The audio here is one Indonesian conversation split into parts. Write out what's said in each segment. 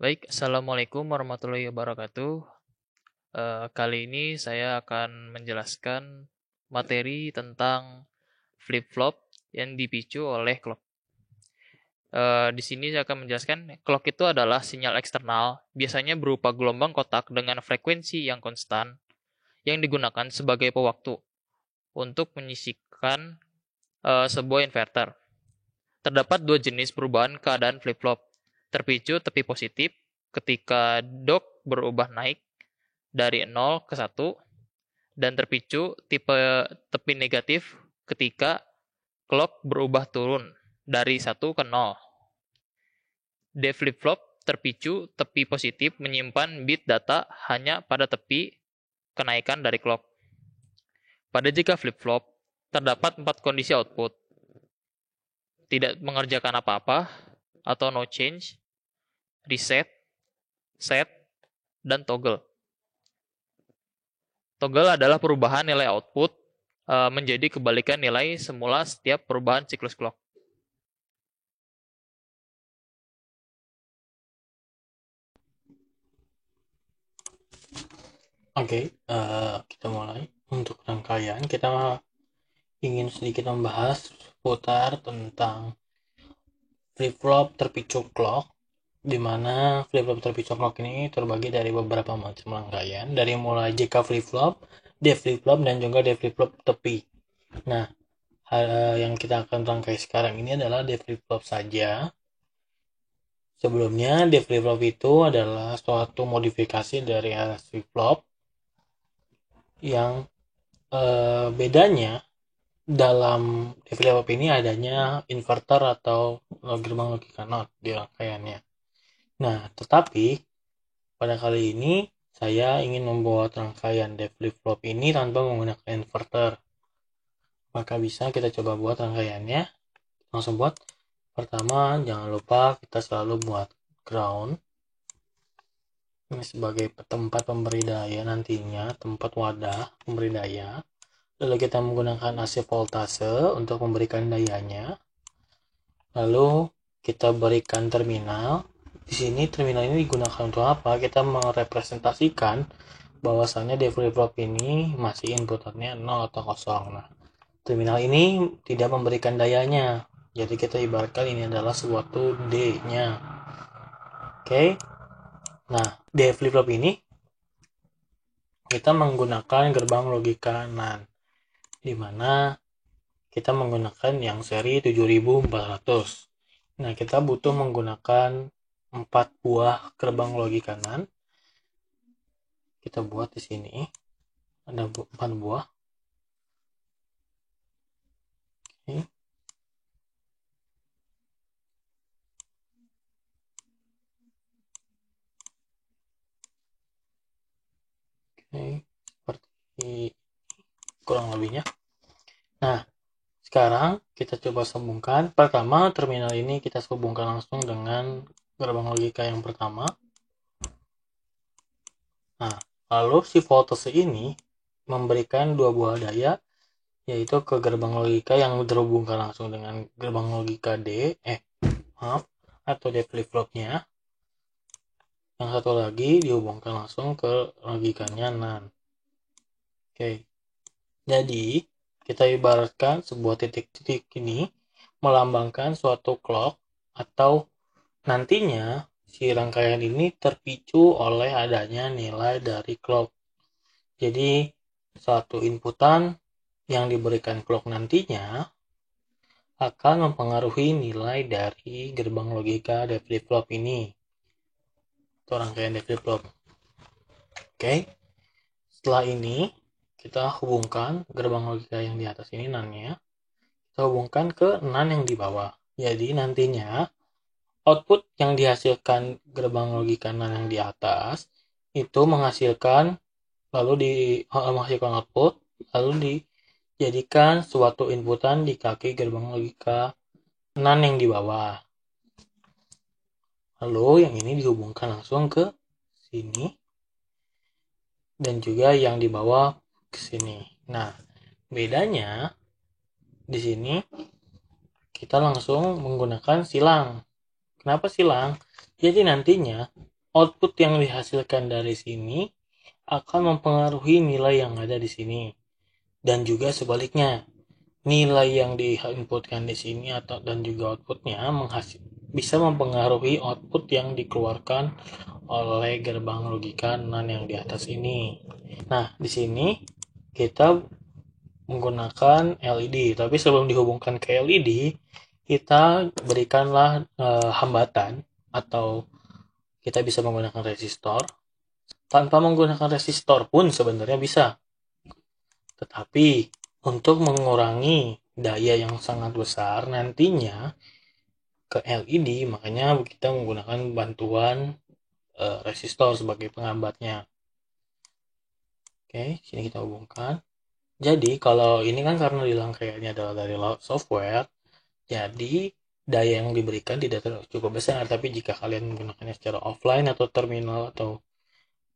Baik, Assalamualaikum warahmatullahi wabarakatuh. Kali ini saya akan menjelaskan materi tentang flip-flop yang dipicu oleh clock. Di sini saya akan menjelaskan, clock itu adalah sinyal eksternal, biasanya berupa gelombang kotak dengan frekuensi yang konstan, yang digunakan sebagai pewaktu untuk menyisikan sebuah inverter. Terdapat dua jenis perubahan keadaan flip-flop. Terpicu tepi positif ketika dok berubah naik dari 0 ke 1, dan terpicu tipe tepi negatif ketika clock berubah turun dari 1 ke 0. D flip-flop terpicu tepi positif menyimpan bit data hanya pada tepi kenaikan dari clock. Pada jika flip-flop, terdapat 4 kondisi output. Tidak mengerjakan apa-apa, atau no change, reset, set, dan toggle. Toggle adalah perubahan nilai output menjadi kebalikan nilai semula setiap perubahan siklus clock. Oke, kita mulai. Untuk rangkaian, kita ingin sedikit membahas seputar tentang flip-flop terpicu clock, di mana flip-flop terpicu clock ini terbagi dari beberapa macam rangkaian, dari mulai JK flip-flop, D flip-flop, dan juga D flip-flop tepi. Nah, hal yang kita akan rangkai sekarang ini adalah D flip-flop saja. Sebelumnya, D flip-flop itu adalah suatu modifikasi dari RS flip-flop yang bedanya dalam develop ini adanya inverter atau gerbang logika NOT di rangkaiannya. Nah, tetapi pada kali ini saya ingin membuat rangkaian flip-flop ini tanpa menggunakan inverter. Maka bisa kita coba buat rangkaiannya. Langsung buat. Pertama, jangan lupa kita selalu buat ground. Ini sebagai tempat pemberi daya nantinya, tempat wadah pemberi daya. Lalu kita menggunakan AC voltase untuk memberikan dayanya. Lalu kita berikan terminal. Di sini terminal ini digunakan untuk apa? Kita merepresentasikan bahwasannya D flip-flop ini masih inputannya 0 atau kosong. Nah, terminal ini tidak memberikan dayanya. Jadi kita ibaratkan ini adalah suatu D-nya. Oke. Nah, D flip-flop ini kita menggunakan gerbang logika NAND, di mana kita menggunakan yang seri 7400. Nah, kita butuh menggunakan 4 buah gerbang logika NAND. Kita buat di sini. Ada 4 buah. Oke. Oke, seperti kurang lebihnya. Nah, sekarang kita coba sambungkan. Pertama, terminal ini kita hubungkan langsung dengan gerbang logika yang pertama. Nah, lalu si voltase ini memberikan 2 buah daya, yaitu ke gerbang logika yang terhubungkan langsung dengan gerbang logika atau D flip-flopnya. Yang satu lagi dihubungkan langsung ke logikanya NAND. Oke. Jadi, kita ibaratkan sebuah titik-titik ini melambangkan suatu clock, atau nantinya si rangkaian ini terpicu oleh adanya nilai dari clock. Jadi, satu inputan yang diberikan clock nantinya akan mempengaruhi nilai dari gerbang logika D flip-flop ini, atau rangkaian D flip-flop. Oke. Setelah ini kita hubungkan gerbang logika yang di atas ini NAND-nya, kita hubungkan ke NAND yang di bawah. Jadi nantinya output yang dihasilkan gerbang logika NAND yang di atas itu menghasilkan output, lalu dijadikan suatu inputan di kaki gerbang logika NAND yang di bawah. Lalu yang ini dihubungkan langsung ke sini, dan juga yang di bawah ke sini. Nah, bedanya di sini kita langsung menggunakan silang. Kenapa silang? Jadi nantinya output yang dihasilkan dari sini akan mempengaruhi nilai yang ada di sini. Dan juga sebaliknya, nilai yang diinputkan di sini dan juga outputnya bisa mempengaruhi output yang dikeluarkan oleh gerbang logika NAND yang di atas ini. Nah, di sini kita menggunakan LED, tapi sebelum dihubungkan ke LED, kita berikanlah hambatan, atau kita bisa menggunakan resistor. Tanpa menggunakan resistor pun sebenarnya bisa. Tetapi untuk mengurangi daya yang sangat besar nantinya ke LED, makanya kita menggunakan bantuan resistor sebagai penghambatnya. Oke, sini kita hubungkan. Jadi kalau ini kan karena dirangkaiannya adalah dari software, jadi daya yang diberikan tidak cukup besar. Tapi jika kalian menggunakannya secara offline atau terminal atau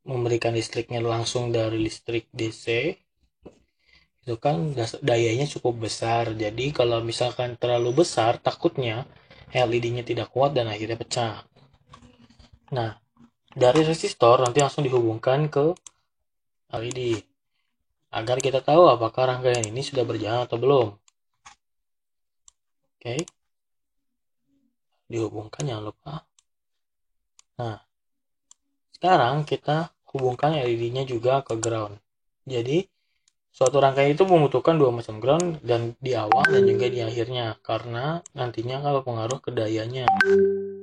memberikan listriknya langsung dari listrik DC, itu kan dayanya cukup besar. Jadi kalau misalkan terlalu besar, takutnya LED-nya tidak kuat dan akhirnya pecah. Nah, dari resistor nanti langsung dihubungkan ke LED agar kita tahu apakah rangkaian ini sudah berjalan atau belum. Oke, dihubungkan, jangan lupa. Nah, sekarang kita hubungkan LED-nya juga ke ground. Jadi suatu rangkaian itu membutuhkan dua macam ground, dan di awal dan juga di akhirnya, karena nantinya kalau pengaruh ke dayanya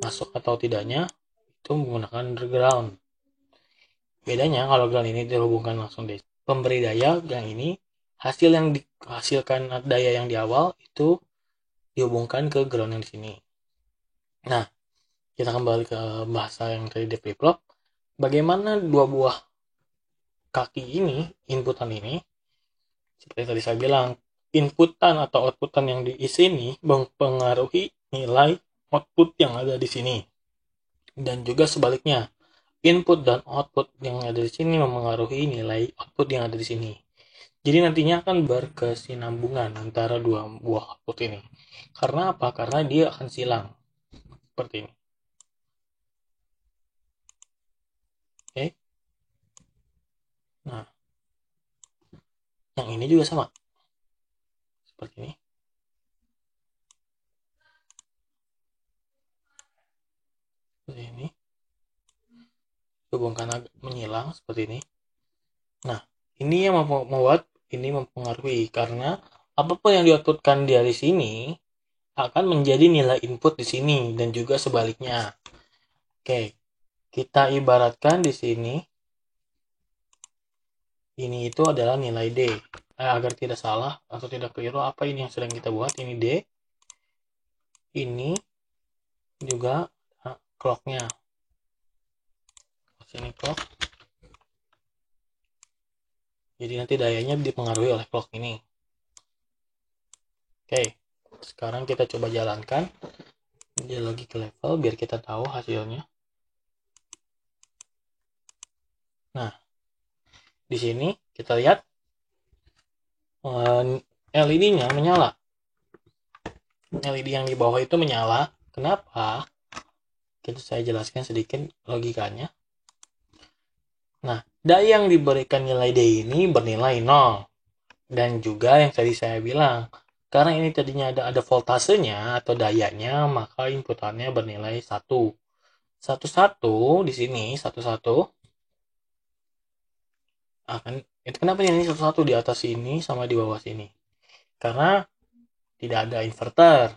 masuk atau tidaknya itu menggunakan ground. Bedanya kalau ground ini dihubungkan langsung di pemberi daya, yang ini hasil yang dihasilkan daya yang di awal itu dihubungkan ke ground yang di sini. Nah, kita kembali ke bahasa yang tadi di flip-flop. Bagaimana dua buah kaki ini, inputan ini, seperti tadi saya bilang, inputan atau outputan yang di sini mempengaruhi nilai output yang ada di sini. Dan juga sebaliknya, input dan output yang ada di sini mempengaruhi nilai output yang ada di sini. Jadi nantinya akan berkesinambungan antara dua buah output ini. Karena apa? Karena dia akan silang. Seperti ini. Oke. Nah, yang ini juga sama. Seperti ini. Seperti ini. Hubungkan menyilang seperti ini. Nah, ini yang membuat ini mempengaruhi, karena apapun yang dioutputkan dari sini akan menjadi nilai input di sini dan juga sebaliknya. Oke, kita ibaratkan di sini ini itu adalah nilai D. Agar tidak salah atau tidak keliru apa ini yang sedang kita buat, ini D. Ini juga clocknya. Sini clock. Jadi nanti dayanya dipengaruhi oleh clock ini. Oke, sekarang kita coba jalankan dia lagi ke level biar kita tahu hasilnya. Nah, di sini kita lihat LED-nya menyala. LED yang di bawah itu menyala. Kenapa? Kita saya jelaskan sedikit logikanya. Nah, daya yang diberikan nilai D ini bernilai 0. Dan juga yang tadi saya bilang, karena ini tadinya ada voltasenya atau dayanya, maka inputannya bernilai 1. 1 di sini, 1 akan itu kenapa ini 1 di atas sini sama di bawah sini? Karena tidak ada inverter.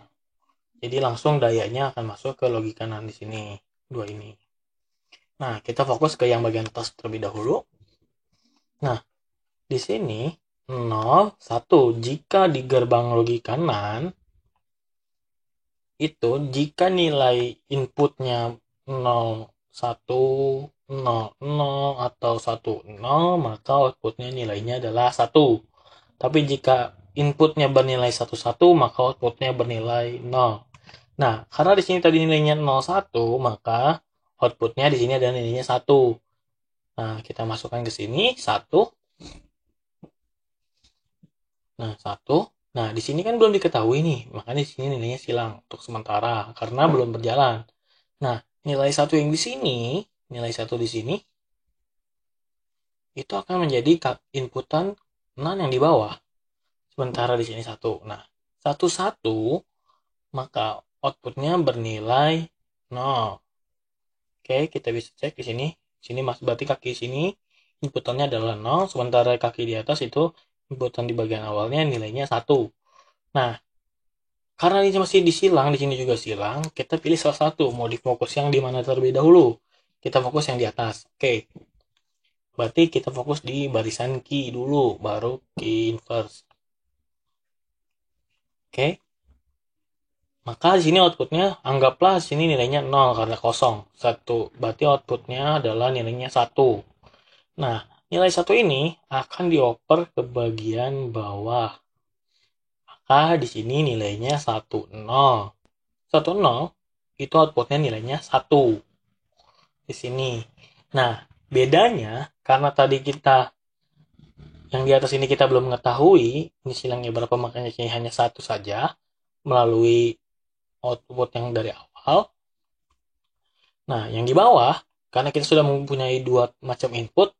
Jadi langsung dayanya akan masuk ke logika NAND di sini, dua ini. Nah, kita fokus ke yang bagian atas terlebih dahulu. Nah, di sini 0, 1. Jika di gerbang logika NAND, itu jika nilai inputnya 0, 1, 0, 0, atau 1, 0, maka outputnya nilainya adalah 1. Tapi jika inputnya bernilai 1, 1, maka outputnya bernilai 0. Nah, karena di sini tadi nilainya 0, 1, maka outputnya di sini ada nilainya 1. Nah, kita masukkan ke sini 1. Nah, 1. Nah, di sini kan belum diketahui nih, makanya di sini nilainya silang untuk sementara karena belum berjalan. Nah, nilai 1 yang di sini nilai 1 di sini, itu akan menjadi inputan non yang di bawah. Sementara di sini 1. Nah, 1, maka outputnya bernilai 0. Oke, kita bisa cek di sini. Sini mas berarti kaki sini inputannya adalah 0, sementara kaki di atas itu inputan di bagian awalnya nilainya 1. Nah, karena ini masih disilang, di sini juga silang, kita pilih salah satu. Mau difokus yang di mana terlebih dahulu? Kita fokus yang di atas. Oke. Berarti kita fokus di barisan key dulu, baru key inverse. Oke. Maka di sini outputnya, anggaplah di sini nilainya 0 karena kosong. 1. Berarti outputnya adalah nilainya 1. Nah, nilai 1 ini akan dioper ke bagian bawah. Maka di sini nilainya 1, 0. 1, 0 itu outputnya nilainya 1. Di sini. Nah, bedanya karena tadi kita yang di atas ini kita belum mengetahui ini silangnya berapa, makanya ini hanya 1 saja melalui output yang dari awal. Nah, yang di bawah, karena kita sudah mempunyai 2 macam input,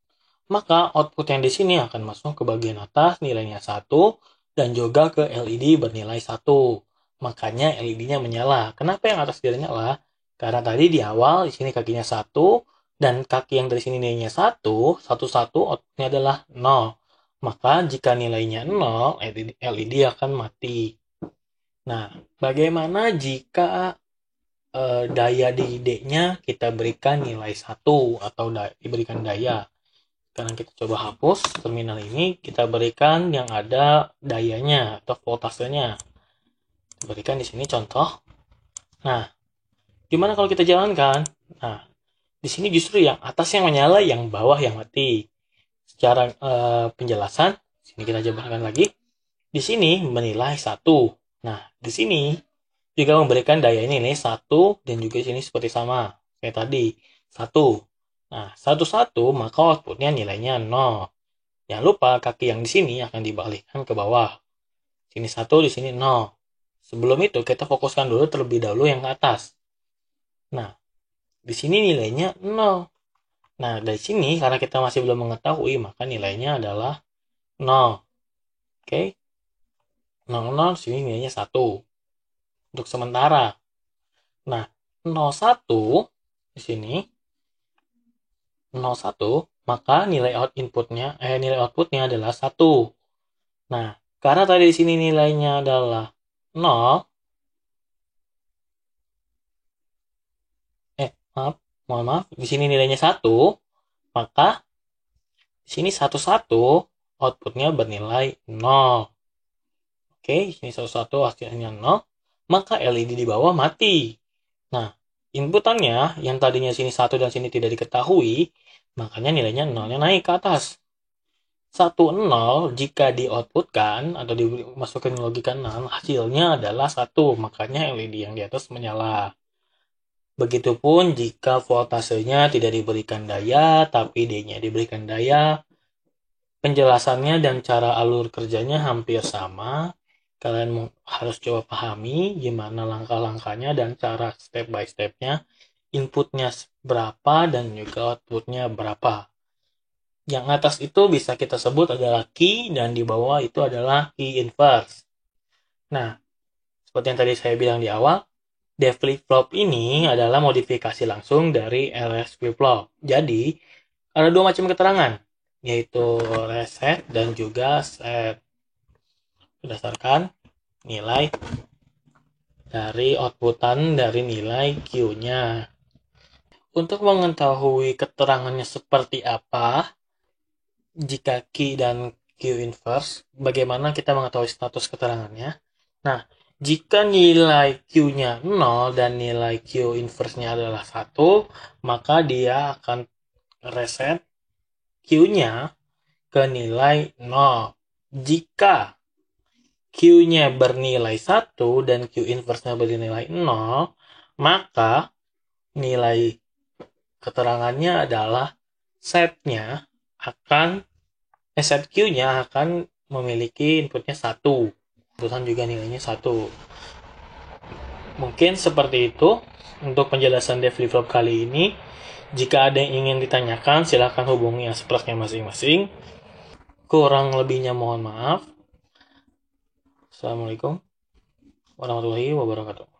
maka output yang di sini akan masuk ke bagian atas, nilainya 1, dan juga ke LED bernilai 1. Makanya LED-nya menyala. Kenapa yang atas tidak nyala? Karena tadi di awal, di sini kakinya 1, dan kaki yang dari sini nilainya 1, 1, outputnya adalah 0. Maka jika nilainya 0, LED akan mati. Nah, bagaimana jika daya di D-nya kita berikan nilai 1 atau diberikan daya? Sekarang kita coba hapus terminal ini, kita berikan yang ada dayanya atau voltasenya. Berikan di sini contoh. Nah, gimana kalau kita jalankan? Nah, di sini justru yang atas yang menyala, yang bawah yang mati. Secara penjelasan, sini kita jabarkan lagi. Di sini menilai 1. Nah, di sini juga memberikan daya ini nilai 1 dan juga di sini seperti sama kayak tadi 1. Nah, 1, maka outputnya nilainya 0. Jangan lupa kaki yang di sini akan dibalikkan ke bawah. Sini 1, di sini 0. Sebelum itu kita fokuskan dulu terlebih dahulu yang ke atas. Nah, di sini nilainya 0. Nah, dari sini karena kita masih belum mengetahui, maka nilainya adalah 0. Oke. 0, 0, sini nilainya 1. Untuk sementara. Nah, 01 di sini 01, maka nilai outputnya adalah 1. Nah, karena tadi di sini nilainya adalah 0, mohon maaf, di sini nilainya 1, maka di sini 11 outputnya bernilai 0. Oke, di sini 11 hasilnya 0, maka LED di bawah mati. Nah, inputannya yang tadinya sini 1 dan sini tidak diketahui, makanya nilainya 0-nya naik ke atas. 1, 0 jika di-outputkan atau dimasukkan logika 6, hasilnya adalah 1, makanya LED yang di atas menyala. Begitupun jika voltasenya tidak diberikan daya, tapi D-nya diberikan daya, penjelasannya dan cara alur kerjanya hampir sama. Kalian harus coba pahami gimana langkah-langkahnya dan cara step by stepnya, inputnya berapa dan juga outputnya berapa. Yang atas itu bisa kita sebut adalah key dan di bawah itu adalah key inverse. Nah, seperti yang tadi saya bilang di awal, D flip-flop ini adalah modifikasi langsung dari LS flip-flop. Jadi, ada 2 macam keterangan, yaitu reset dan juga set. Berdasarkan nilai dari outputan dari nilai Q-nya. Untuk mengetahui keterangannya seperti apa, jika key dan Q inverse, bagaimana kita mengetahui status keterangannya? Nah, jika nilai Q-nya 0 dan nilai Q inverse-nya adalah 1, maka dia akan reset Q-nya ke nilai 0. Jika Q-nya bernilai 1 dan Q inverse-nya bernilai 0, maka nilai keterangannya adalah set-nya akan set Q-nya akan memiliki inputnya 1. Inputan juga nilainya 1. Mungkin seperti itu untuk penjelasan dev flip-flop kali ini. Jika ada yang ingin ditanyakan, silahkan hubungi asproknya masing-masing. Kurang lebihnya mohon maaf. Assalamualaikum warahmatullahi wabarakatuh.